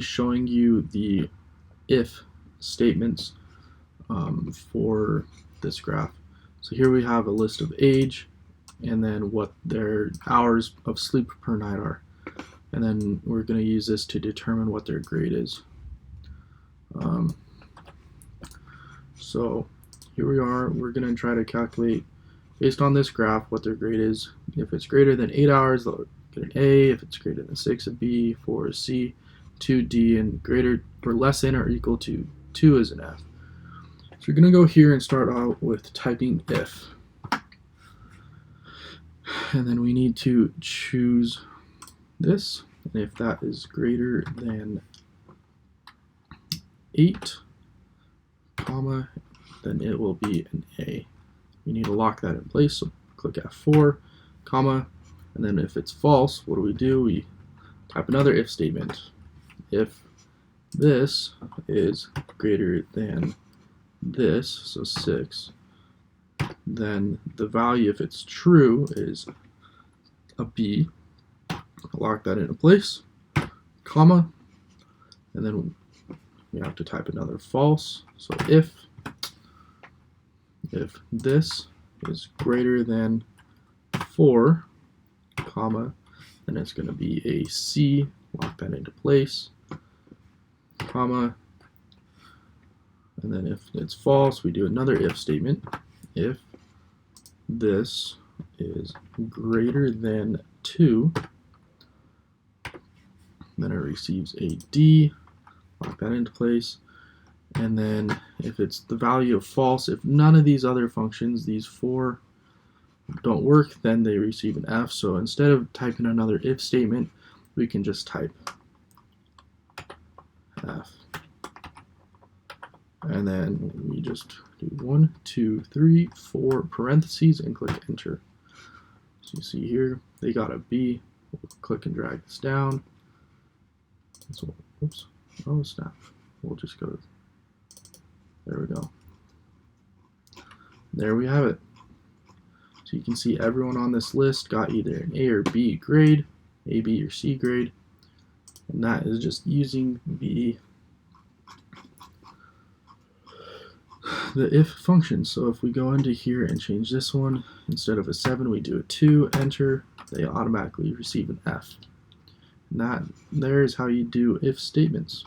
showing you the if statements for this graph. So here we have a list of age and then what their hours of sleep per night are. And then we're going to use this to determine what their grade is. So here we are. We're going to try to calculate, based on this graph, what their grade is. If it's greater than 8 hours, they'll get an A. If it's greater than 6, a B. 4 is C. 2 D, and greater or less than or equal to 2 is an F. So you're going to go here and start out with typing if. And then we need to choose this. And if that is greater than 8, comma, then it will be an A. You need to lock that in place, so click F4, comma, and then if it's false, what do? We type another if statement. If this is greater than this, so 6, then the value, if it's true, is a B. Lock that into place, comma, and then we have to type another false. So if this is greater than 4, comma, then it's going to be a C. Lock that into place, comma, and then if it's false, we do another if statement. If this is greater than 2, then it receives a D. Lock that into place. And then if it's the value of false, if none of these other functions, these 4, don't work, then they receive an F. So instead of typing another if statement, we can just type F. And then we just do 1, 2, 3, 4 parentheses and click enter. So you see here, they got a B. We'll click and drag this down. So, oops, oh snap. We'll just go, there we go. There we have it. So you can see everyone on this list got either an A or B grade, A, B, or C grade. And that is just using the if function. So if we go into here and change this one, instead of a 7, we do a 2, enter, they automatically receive an F. And that there is how you do if statements.